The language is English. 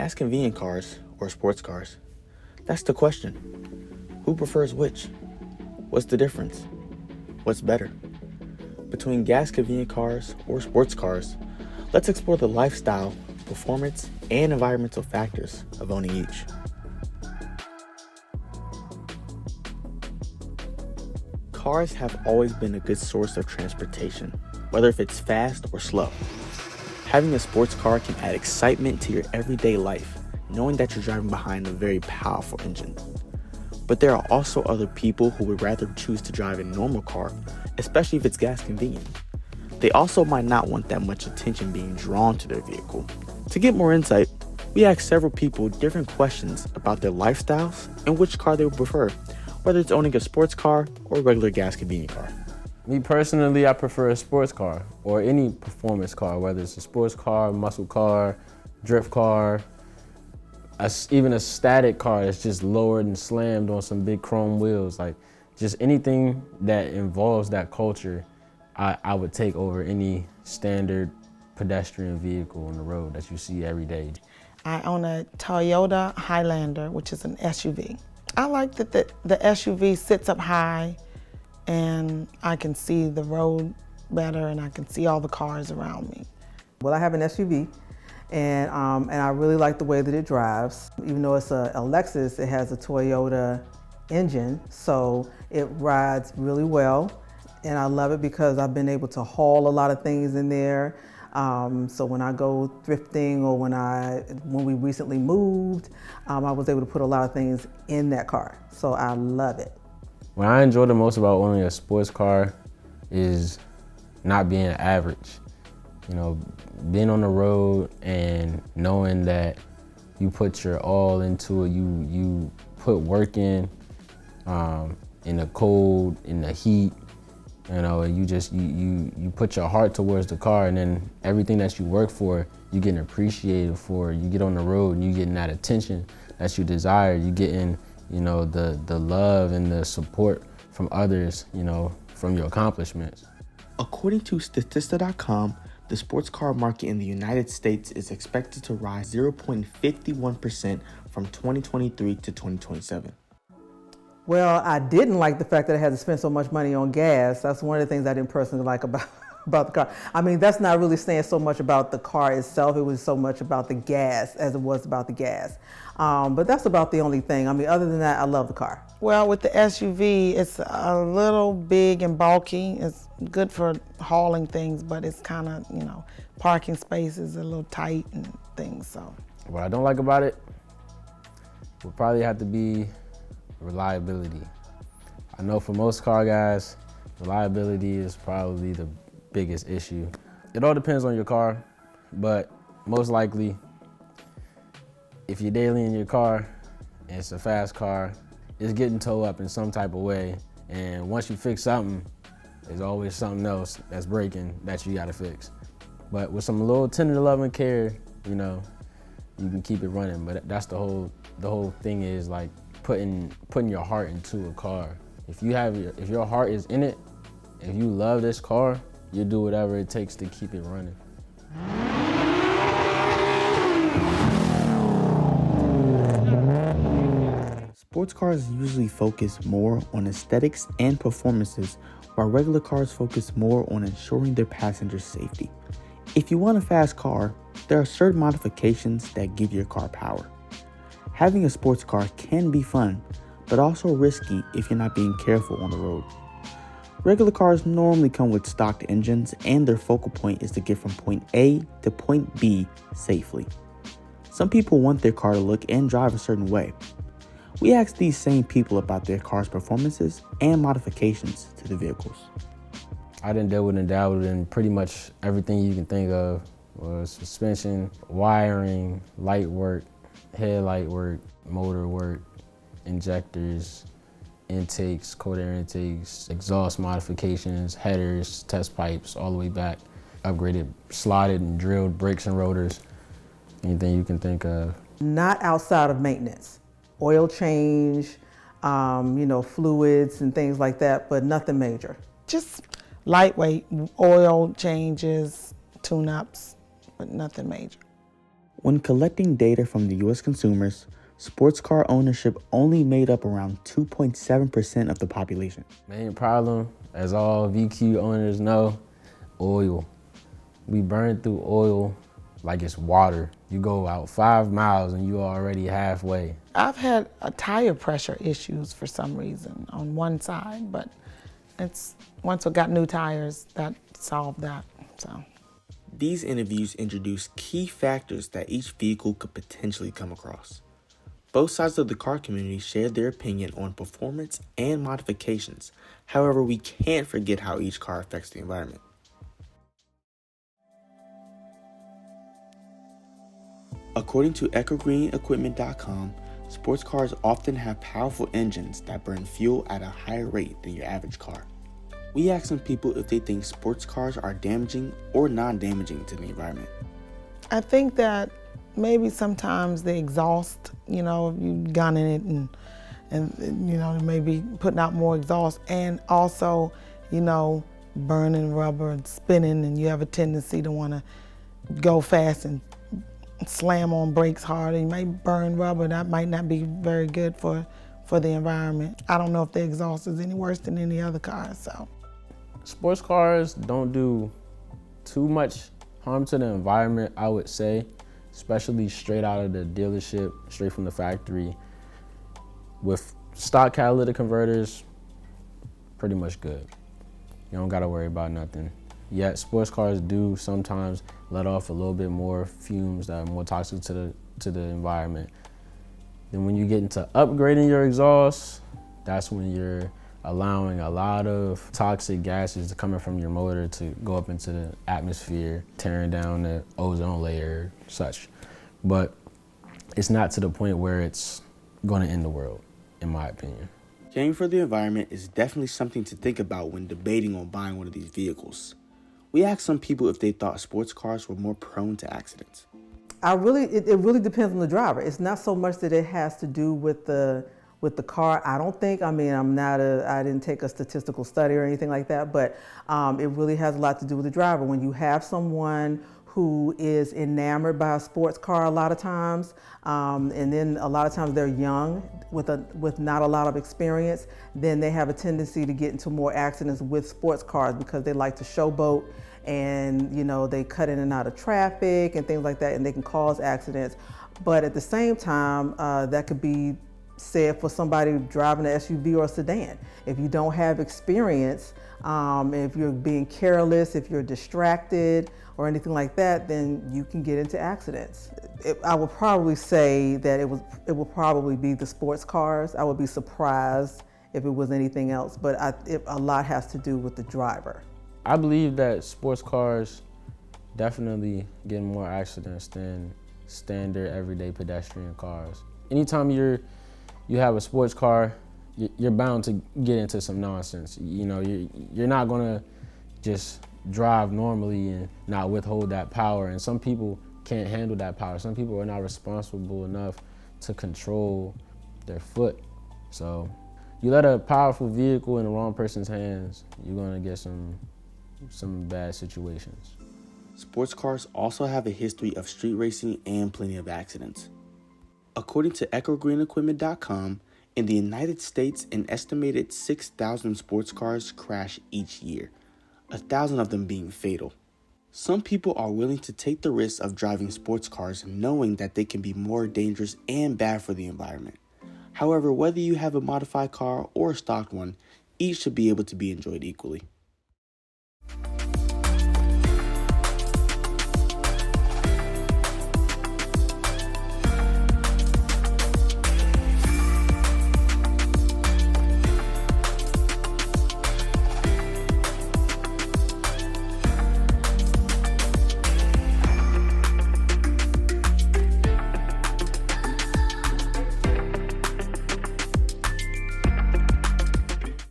Gas convenient cars or sports cars? That's the question. Who prefers which? What's the difference? What's better? Between gas convenient cars or sports cars, let's explore the lifestyle, performance, and environmental factors of owning each. Cars have always been a good source of transportation, whether if it's fast or slow. Having a sports car can add excitement to your everyday life, knowing that you're driving behind a very powerful engine. But there are also other people who would rather choose to drive a normal car, especially if it's gas convenient. They also might not want that much attention being drawn to their vehicle. To get more insight, we asked several people different questions about their lifestyles and which car they would prefer, whether it's owning a sports car or a regular gas convenient car. Me personally, I prefer a sports car or any performance car, whether it's a sports car, muscle car, drift car, even a static car that's just lowered and slammed on some big chrome wheels. Like just anything that involves that culture, I would take over any standard pedestrian vehicle on the road that you see every day. I own a Toyota Highlander, which is an SUV. I like that the SUV sits up high and I can see the road better and I can see all the cars around me. Well, I have an SUV and I really like the way that it drives. Even though it's a Lexus, it has a Toyota engine, so it rides really well. And I love it because I've been able to haul a lot of things in there. So when I go thrifting or when we recently moved, I was able to put a lot of things in that car. So I love it. What I enjoy the most about owning a sports car is not being average. You know, being on the road and knowing that you put your all into it, you put work in the cold, in the heat, you know, you put your heart towards the car, and then everything that you work for, you getting appreciated for. You get on the road and you getting that attention that you desire. You getting, you know, the love and the support from others, you know, from your accomplishments. According to Statista.com, the sports car market in the United States is expected to rise 0.51% from 2023 to 2027. Well, I didn't like the fact that I had to spend so much money on gas. That's one of the things I didn't personally like about the car. I mean, that's not really saying so much about the car itself. It was so much about the gas as it was about the gas. But that's about the only thing. I mean, other than that, I love the car. Well, with the SUV, it's a little big and bulky. It's good for hauling things, but it's kind of, you know, parking spaces are a little tight and things, so. What I don't like about it would probably have to be reliability. I know for most car guys, reliability is probably the biggest issue. It all depends on your car, but most likely, if you're daily in your car and it's a fast car, it's getting towed up in some type of way. And once you fix something, there's always something else that's breaking that you gotta fix. But with some little tender love and care, you know, you can keep it running. But that's the whole thing is like putting your heart into a car. If your heart is in it, if you love this car, you'll do whatever it takes to keep it running. Sports cars usually focus more on aesthetics and performances, while regular cars focus more on ensuring their passengers' safety. If you want a fast car, there are certain modifications that give your car power. Having a sports car can be fun, but also risky if you're not being careful on the road. Regular cars normally come with stocked engines, and their focal point is to get from point A to point B safely. Some people want their car to look and drive a certain way. We asked these same people about their car's performances and modifications to the vehicles. I done dabbled and dabbled in pretty much everything you can think of. Suspension, wiring, light work, headlight work, motor work, injectors, intakes, cold air intakes, exhaust modifications, headers, test pipes, all the way back. Upgraded, slotted and drilled brakes and rotors, anything you can think of. Not outside of maintenance. Oil change, you know, fluids and things like that, but nothing major. Just lightweight oil changes, tune-ups, but nothing major. When collecting data from the U.S. consumers, sports car ownership only made up around 2.7% of the population. Main problem, as all VQ owners know, oil. We burn through oil like it's water. You go out 5 miles and you're already halfway. I've had tire pressure issues for some reason on one side, but once we got new tires, that solved that. So These interviews introduce key factors that each vehicle could potentially come across. Both sides of the car community shared their opinion on performance and modifications. However, we can't forget how each car affects the environment. According to EcoGreenEquipment.com, sports cars often have powerful engines that burn fuel at a higher rate than your average car. We asked some people if they think sports cars are damaging or non-damaging to the environment. I think that maybe sometimes the exhaust, you gun in it and maybe putting out more exhaust, and also, burning rubber and spinning, and you have a tendency to want to go fast and slam on brakes hard, and you might burn rubber. That might not be very good for the environment. I don't know if the exhaust is any worse than any other car. So sports cars don't do too much harm to the environment, I would say, especially straight out of the dealership, straight from the factory. With stock catalytic converters, pretty much good. You don't gotta worry about nothing. Yet sports cars do sometimes let off a little bit more fumes that are more toxic to the environment. Then when you get into upgrading your exhaust, that's when you're allowing a lot of toxic gases coming from your motor to go up into the atmosphere, tearing down the ozone layer, such. But it's not to the point where it's gonna end the world, in my opinion. Caring for the environment is definitely something to think about when debating on buying one of these vehicles. We asked some people if they thought sports cars were more prone to accidents. It really depends on the driver. It's not so much that it has to do with the car. I don't think. I mean, I didn't take a statistical study or anything like that, but it really has a lot to do with the driver. When you have someone who is enamored by a sports car a lot of times, and then a lot of times they're young with not a lot of experience, then they have a tendency to get into more accidents with sports cars because they like to showboat, and they cut in and out of traffic and things like that, and they can cause accidents. But at the same time, that could be said for somebody driving an SUV or a sedan. If you don't have experience, if you're being careless, if you're distracted or anything like that, then you can get into accidents. I would probably say that it will probably be the sports cars. I would be surprised if it was anything else, but a lot has to do with the driver. I believe that sports cars definitely get more accidents than standard everyday pedestrian cars. Anytime you have a sports car, you're bound to get into some nonsense. You're not gonna just drive normally and not withhold that power. And some people can't handle that power. Some people are not responsible enough to control their foot. So you let a powerful vehicle in the wrong person's hands, you're gonna get some bad situations. Sports cars also have a history of street racing and plenty of accidents. According to EcoGreenEquipment.com, in the United States, an estimated 6,000 sports cars crash each year, 1,000 of them being fatal. Some people are willing to take the risk of driving sports cars knowing that they can be more dangerous and bad for the environment. However, whether you have a modified car or a stocked one, each should be able to be enjoyed equally.